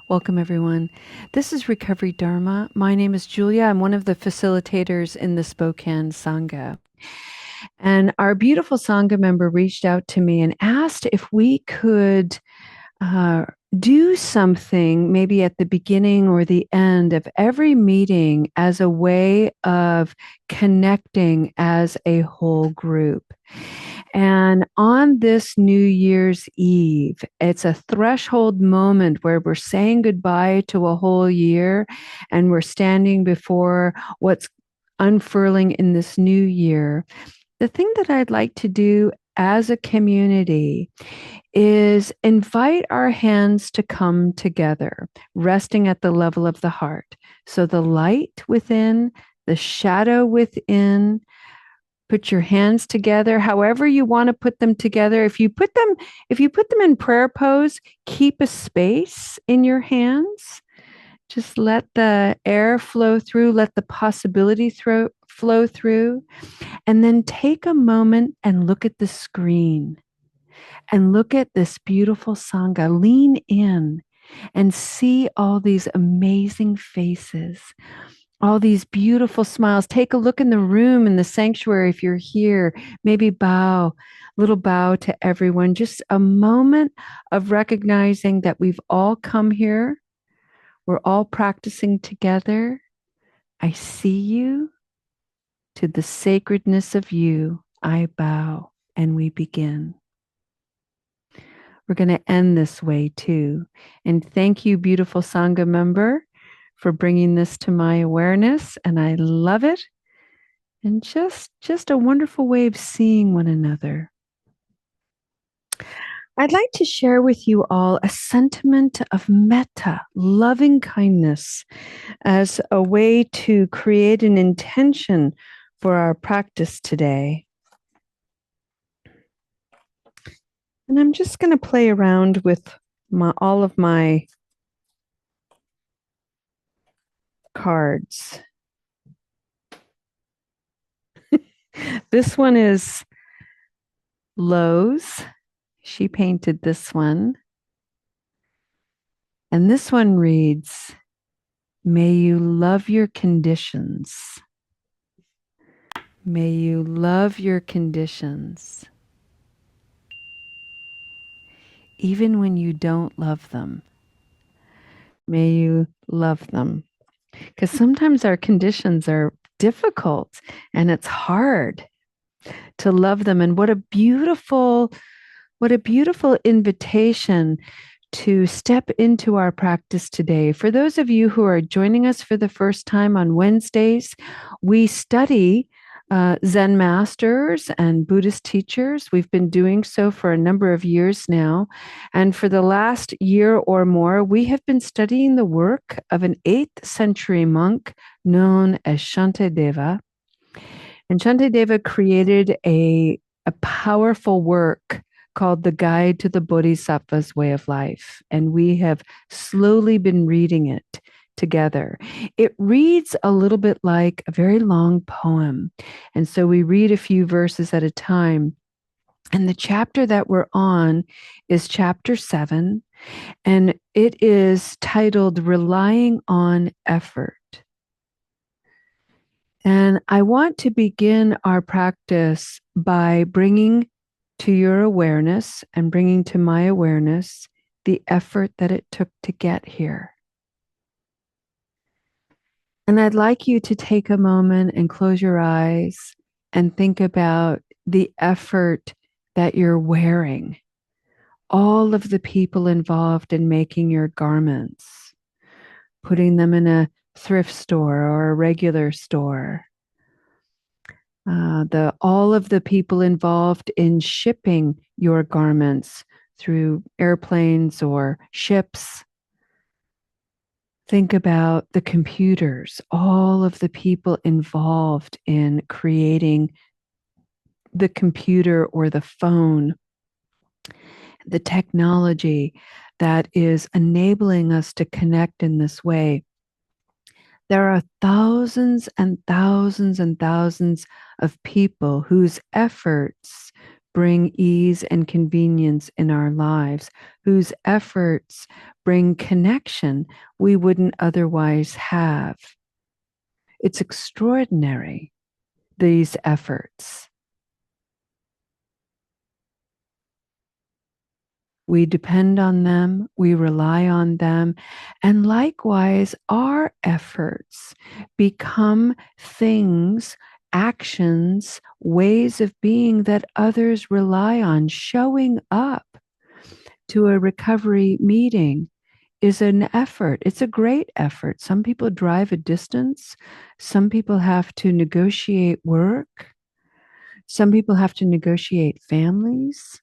Welcome, everyone. This is Recovery Dharma. My name is Julia. I'm one of the facilitators in the Spokane Sangha. And our beautiful Sangha member reached out to me and asked if we could uh, do something maybe at the beginning or the end of every meeting as a way of connecting as a whole group. And on this New Year's Eve, it's a threshold moment where we're saying goodbye to a whole year and we're standing before what's unfurling in this new year. The thing that I'd like to do as a community is invite our hands to come together, resting at the level of the heart. So the light within, the shadow within. Put your hands together, however you want to put them together. If you put them in prayer pose, keep a space in your hands. Just let the air flow through, let the possibility flow through, and then take a moment and look at the screen and look at this beautiful Sangha. Lean in and see all these amazing faces, all these beautiful smiles. Take a look in the room, in the sanctuary, if you're here. Maybe little bow to everyone. Just a moment of recognizing that we've all come here. We're all practicing together. I see you. To the sacredness of you, I bow, and we begin. We're going to end this way too. And thank you, beautiful Sangha member, for bringing this to my awareness. And I love it. And just a wonderful way of seeing one another. I'd like to share with you all a sentiment of metta, loving kindness, as a way to create an intention for our practice today. And I'm just going to play around with all of my cards. This one is Lowe's. She painted this one. And this one reads, "May you love your conditions. May you love your conditions, even when you don't love them. May you love them." Because sometimes our conditions are difficult and it's hard to love them. And what a beautiful invitation to step into our practice today. For those of you who are joining us for the first time on Wednesdays, we study Zen masters and Buddhist teachers. We've been doing so for a number of years now. And for the last year or more, we have been studying the work of an 8th century monk known as Shantideva. And Shantideva created a powerful work called The Guide to the Bodhisattva's Way of Life. And we have slowly been reading it together. It reads a little bit like a very long poem. And so we read a few verses at a time. And the chapter that we're on is chapter 7, and it is titled Relying on Effort. And I want to begin our practice by bringing to your awareness and bringing to my awareness the effort that it took to get here. And I'd like you to take a moment and close your eyes and think about the effort that you're wearing, all of the people involved in making your garments, putting them in a thrift store or a regular store, all of the people involved in shipping your garments through airplanes or ships. Think about the computers, all of the people involved in creating the computer or the phone, the technology that is enabling us to connect in this way. There are thousands and thousands and thousands of people whose efforts bring ease and convenience in our lives, whose efforts bring connection we wouldn't otherwise have. It's extraordinary, these efforts. We depend on them, we rely on them, and likewise, our efforts become things, actions, ways of being that others rely on. Showing up to a recovery meeting is an effort. It's a great effort. Some people drive a distance, some people have to negotiate work, some people have to negotiate families.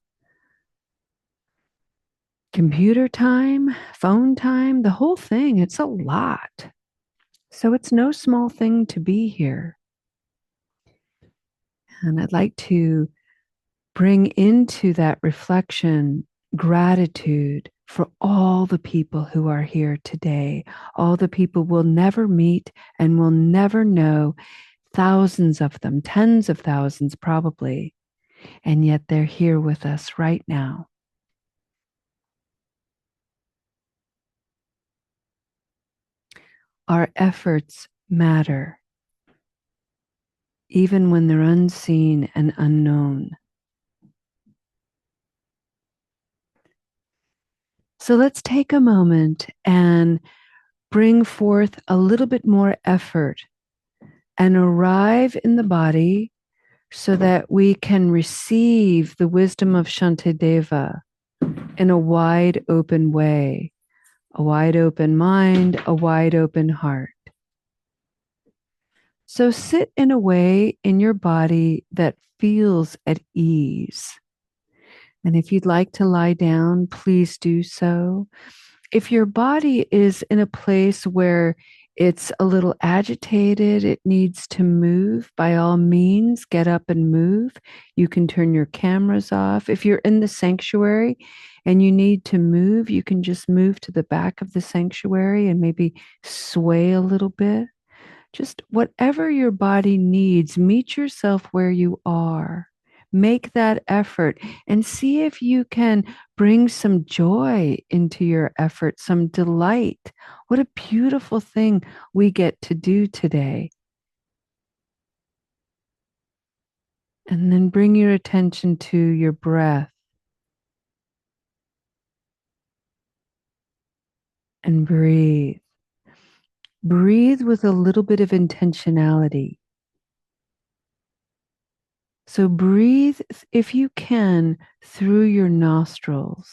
Computer time, phone time, the whole thing. It's a lot. So it's no small thing to be here. And I'd like to bring into that reflection gratitude for all the people who are here today, all the people we'll never meet and will never know, thousands of them, tens of thousands probably, and yet they're here with us right now. Our efforts matter, even when they're unseen and unknown. So let's take a moment and bring forth a little bit more effort and arrive in the body so that we can receive the wisdom of Shantideva in a wide open way, a wide open mind, a wide open heart. So sit in a way in your body that feels at ease. And if you'd like to lie down, please do so. If your body is in a place where it's a little agitated, it needs to move, by all means, get up and move. You can turn your cameras off. If you're in the sanctuary and you need to move, you can just move to the back of the sanctuary and maybe sway a little bit. Just whatever your body needs, meet yourself where you are. Make that effort and see if you can bring some joy into your effort, some delight. What a beautiful thing we get to do today. And then bring your attention to your breath and breathe. Breathe with a little bit of intentionality. So breathe, if you can, through your nostrils.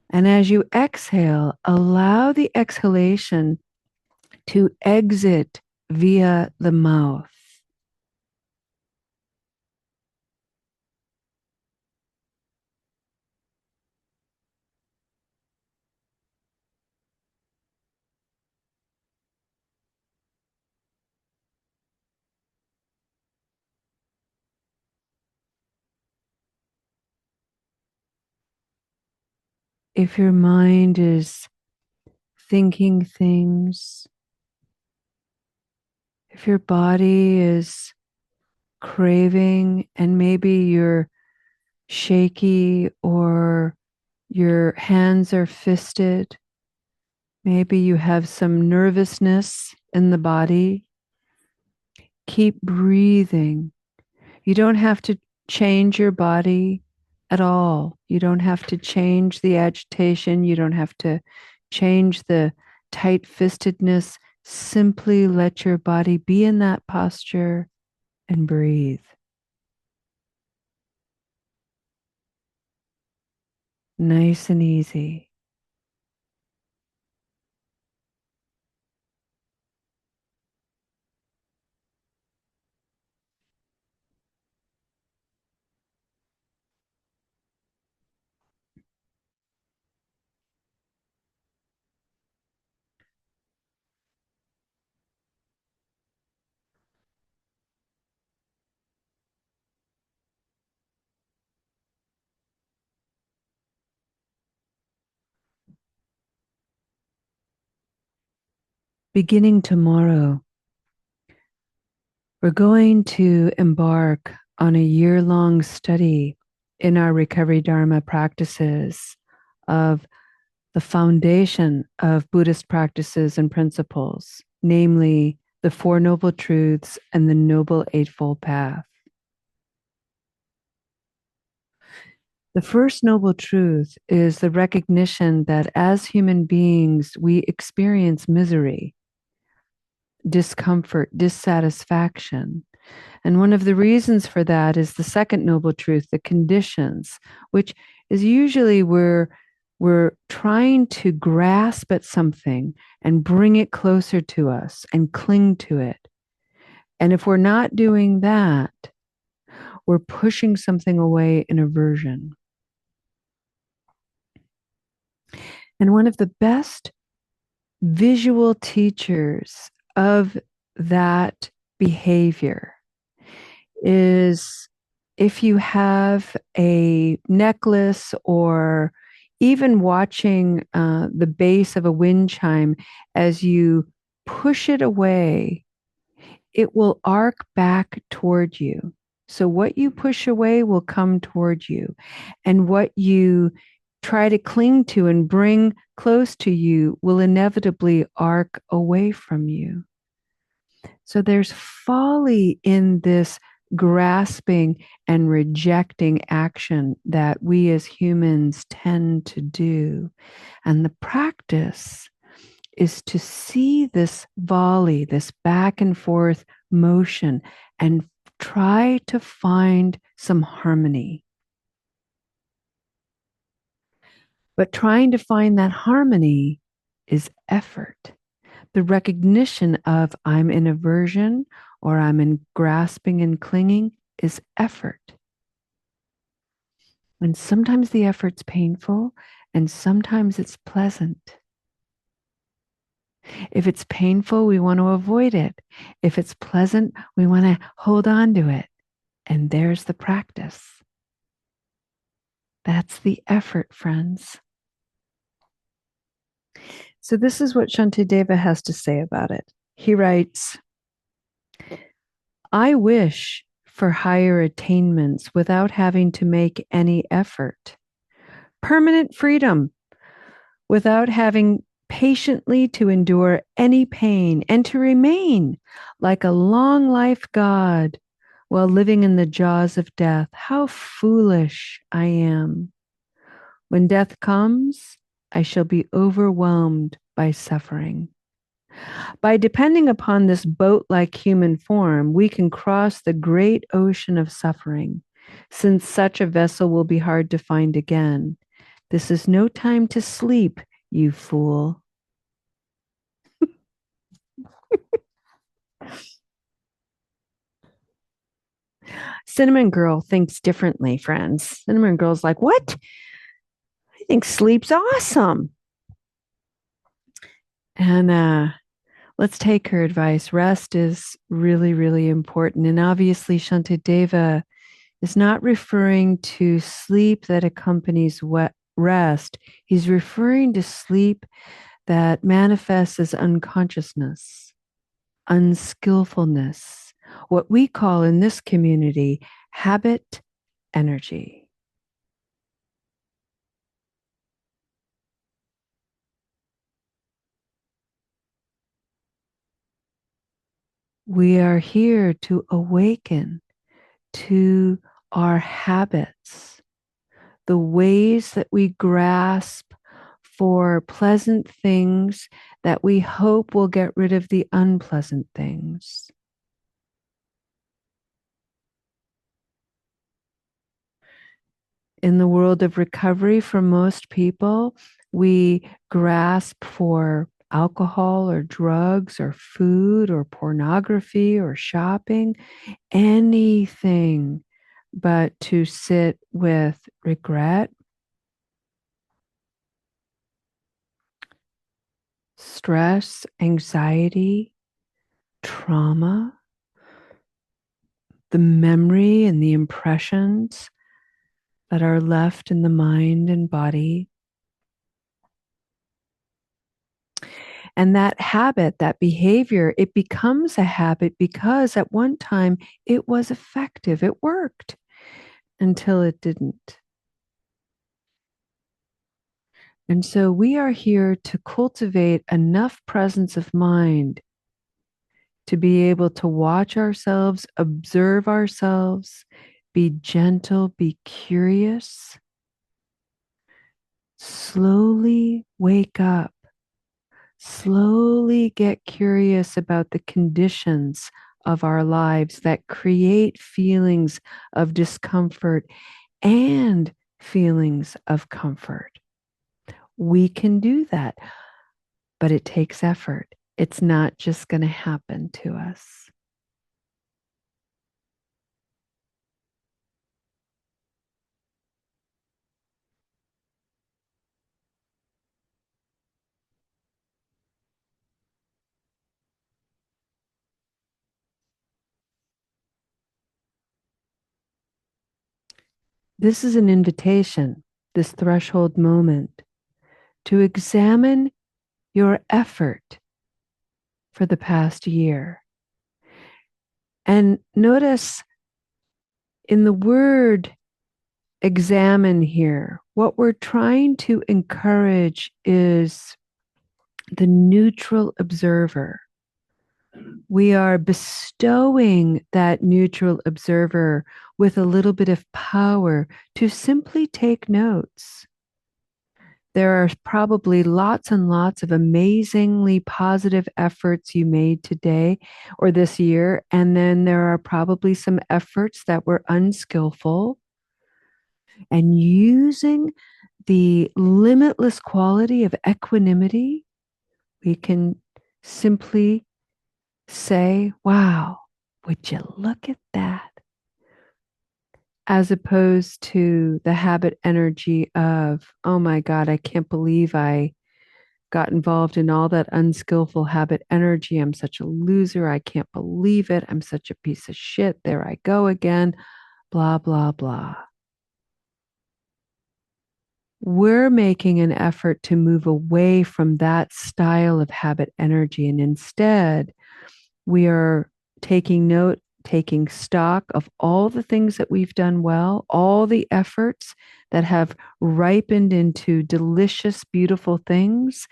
And as you exhale, allow the exhalation to exit via the mouth. If your mind is thinking things, if your body is craving and maybe you're shaky or your hands are fisted, maybe you have some nervousness in the body, keep breathing. You don't have to change your body at all. You don't have to change the agitation. You don't have to change the tight fistedness. Simply let your body be in that posture and breathe. Nice and easy. Beginning tomorrow, We're going to embark on a year-long study in our Recovery Dharma practices of the foundation of Buddhist practices and principles, namely the Four Noble Truths and the Noble Eightfold Path. The first noble truth is the recognition that as human beings, we experience misery, discomfort, dissatisfaction. And one of the reasons for that is the second noble truth, the conditions, which is usually where we're trying to grasp at something and bring it closer to us and cling to it. And if we're not doing that, we're pushing something away in aversion. And one of the best visual teachers of that behavior is if you have a necklace or even watching the base of a wind chime, as you push it away, it will arc back toward you. So what you push away will come toward you. And what you try to cling to and bring close to you will inevitably arc away from you. So there's folly in this grasping and rejecting action that we as humans tend to do. And the practice is to see this volley, this back and forth motion, and try to find some harmony. But trying to find that harmony is effort. The recognition of I'm in aversion or I'm in grasping and clinging is effort. And sometimes the effort's painful and sometimes it's pleasant. If it's painful, we want to avoid it. If it's pleasant, we want to hold on to it. And there's the practice. That's the effort, friends. So this is what Shantideva has to say about it. He writes, I wish for higher attainments without having to make any effort. Permanent freedom without having patiently to endure any pain and to remain like a long life God while living in the jaws of death. How foolish I am. When death comes, I shall be overwhelmed by suffering. By depending upon this boat-like human form, we can cross the great ocean of suffering, since such a vessel will be hard to find again. This is no time to sleep, you fool. Cinnamon Girl thinks differently, friends. Cinnamon Girl's like, what? I think sleep's awesome. And let's take her advice. Rest is really, really important. And obviously, Shantideva is not referring to sleep that accompanies rest. He's referring to sleep that manifests as unconsciousness, unskillfulness, what we call in this community habit energy. We are here to awaken to our habits, the ways that we grasp for pleasant things that we hope will get rid of the unpleasant things. In the world of recovery, for most people, we grasp for alcohol or drugs or food or pornography or shopping, anything but to sit with regret, stress, anxiety, trauma, the memory and the impressions that are left in the mind and body. And that habit, that behavior, it becomes a habit because at one time it was effective. It worked until it didn't. And so we are here to cultivate enough presence of mind to be able to watch ourselves, observe ourselves, be gentle, be curious, slowly wake up, slowly get curious about the conditions of our lives that create feelings of discomfort and feelings of comfort. We can do that, but it takes effort. It's not just going to happen to us. This is an invitation, this threshold moment, to examine your effort for the past year. And notice in the word examine here, what we're trying to encourage is the neutral observer. We are bestowing that neutral observer with a little bit of power to simply take notes. There are probably lots and lots of amazingly positive efforts you made today or this year. And then there are probably some efforts that were unskillful. And using the limitless quality of equanimity, we can simply say, wow, would you look at that? As opposed to the habit energy of, oh my God, I can't believe I got involved in all that unskillful habit energy. I'm such a loser. I can't believe it. I'm such a piece of shit. There I go again. Blah, blah, blah. We're making an effort to move away from that style of habit energy. And instead, we are taking note, taking stock of all the things that we've done well, all the efforts that have ripened into delicious, beautiful things.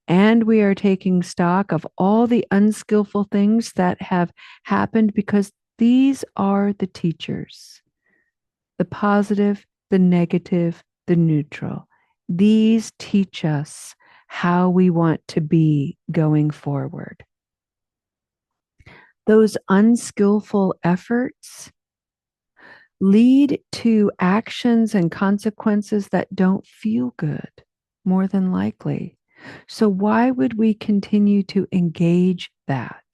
And we are taking stock of all the unskillful things that have happened because these are the teachers, the positive, the negative, the neutral. These teach us how we want to be going forward. Those unskillful efforts lead to actions and consequences that don't feel good, more than likely. So, why would we continue to engage that?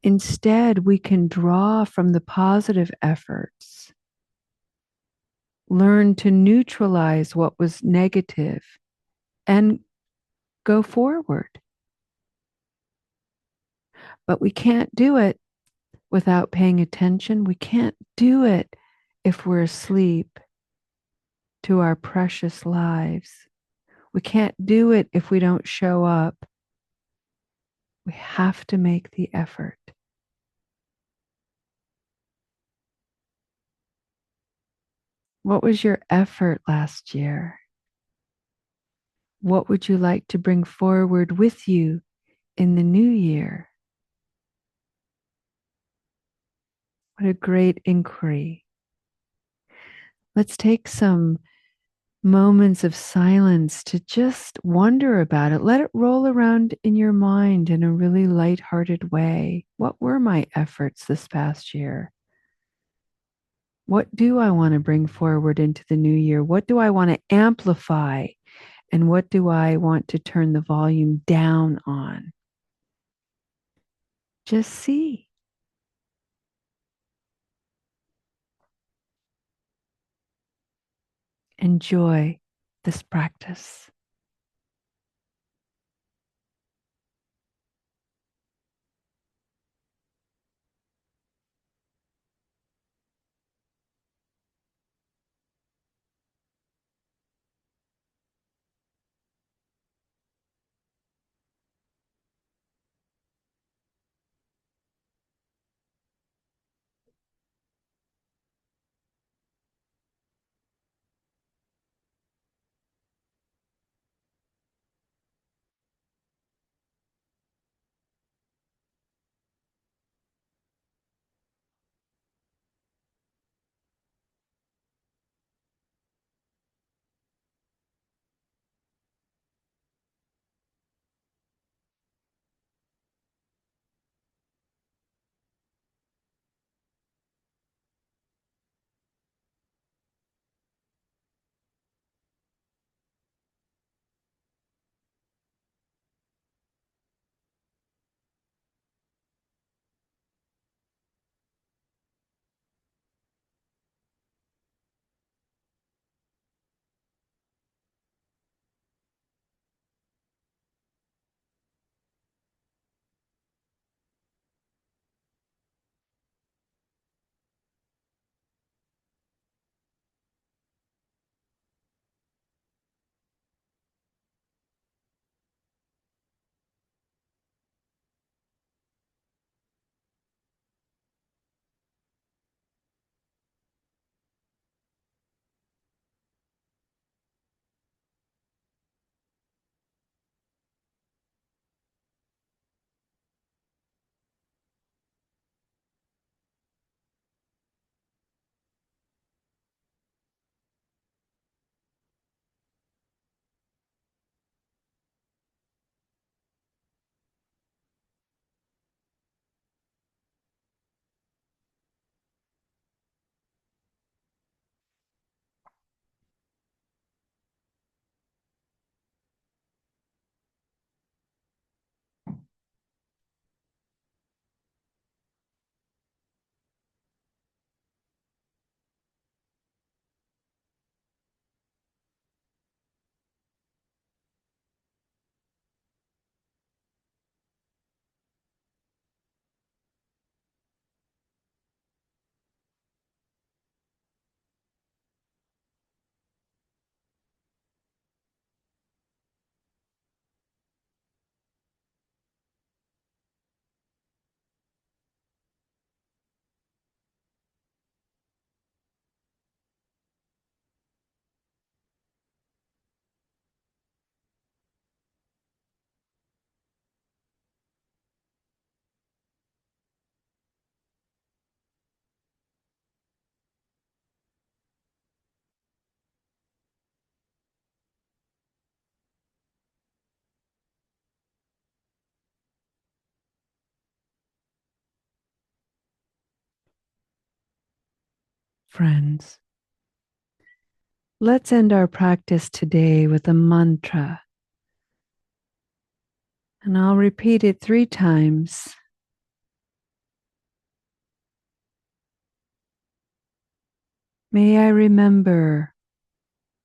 Instead, we can draw from the positive efforts, learn to neutralize what was negative, and go forward. But we can't do it without paying attention. We can't do it if we're asleep to our precious lives. We can't do it if we don't show up. We have to make the effort. What was your effort last year? What would you like to bring forward with you in the new year? What a great inquiry. Let's take some moments of silence to just wonder about it. Let it roll around in your mind in a really lighthearted way. What were my efforts this past year? What do I want to bring forward into the new year? What do I want to amplify? And what do I want to turn the volume down on? Just see. Enjoy this practice. friends. Let's end our practice today with a mantra. And I'll repeat it 3 times. May I remember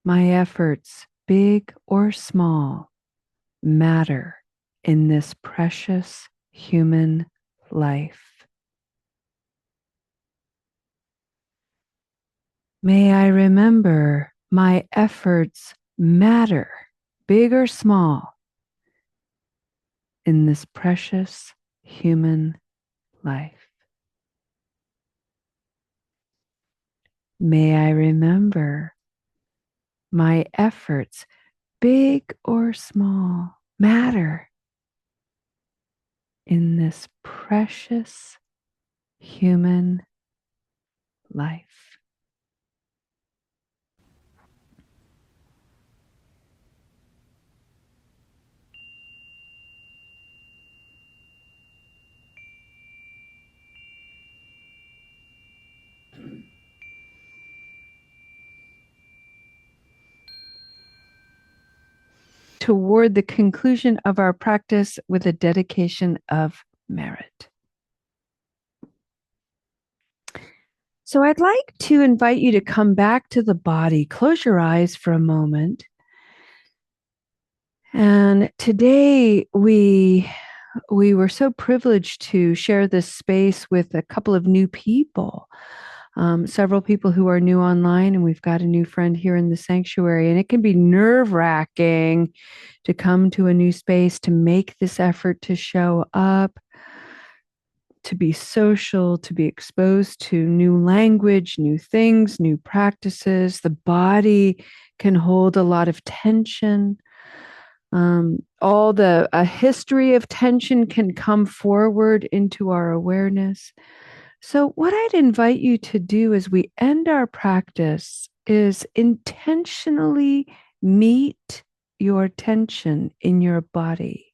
my efforts, big or small, matter in this precious human life. May I remember my efforts matter, big or small, in this precious human life. May I remember my efforts, big or small, matter in this precious human life. Toward the conclusion of our practice with a dedication of merit. So I'd like to invite you to come back to the body. Close your eyes for a moment. And today we were so privileged to share this space with a couple of new people. Several people who are new online, and we've got a new friend here in the sanctuary. And it can be nerve-wracking to come to a new space, to make this effort to show up, to be social, to be exposed to new language, new things, new practices. The body can hold a lot of tension. A history of tension can come forward into our awareness. So, what I'd invite you to do as we end our practice is intentionally meet your tension in your body.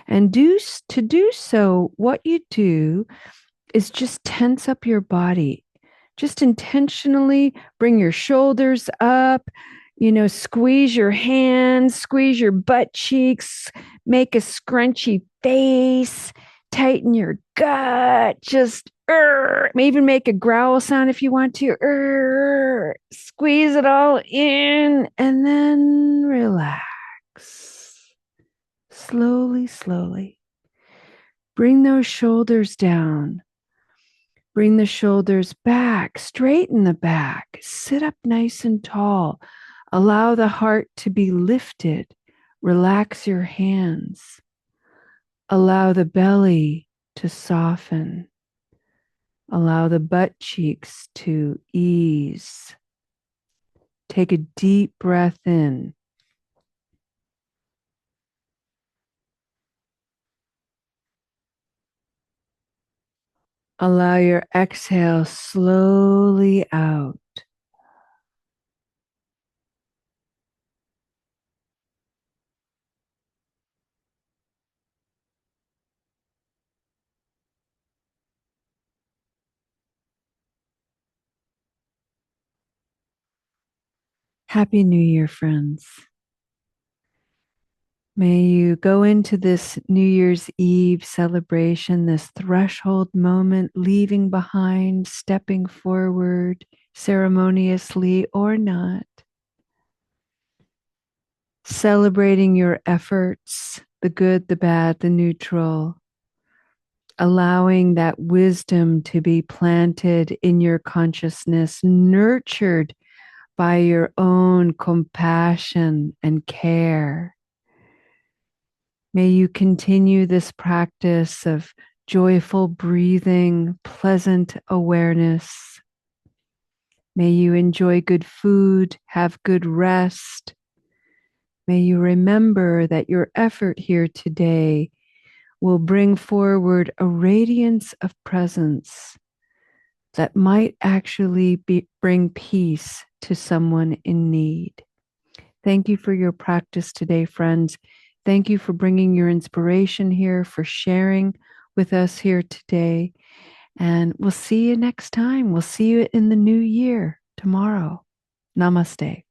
And to do so, what you do is just tense up your body. Just intentionally bring your shoulders up, squeeze your hands, squeeze your butt cheeks, make a scrunchy face, tighten your gut, just even make a growl sound if you want to. Squeeze it all in and then relax. Slowly, slowly. Bring those shoulders down. Bring the shoulders back, straighten the back, sit up nice and tall. Allow the heart to be lifted. Relax your hands. Allow the belly to soften. Allow the butt cheeks to ease. Take a deep breath in. Allow your exhale slowly out. Happy New Year, friends. May you go into this New Year's Eve celebration, this threshold moment, leaving behind, stepping forward, ceremoniously or not, celebrating your efforts, the good, the bad, the neutral, allowing that wisdom to be planted in your consciousness, nurtured by your own compassion and care. May you continue this practice of joyful breathing, pleasant awareness. May you enjoy good food, have good rest. May you remember that your effort here today will bring forward a radiance of presence that might actually bring peace to someone in need. Thank you for your practice today, friends. Thank you for bringing your inspiration here, for sharing with us here today. And we'll see you next time. We'll see you in the new year tomorrow. Namaste.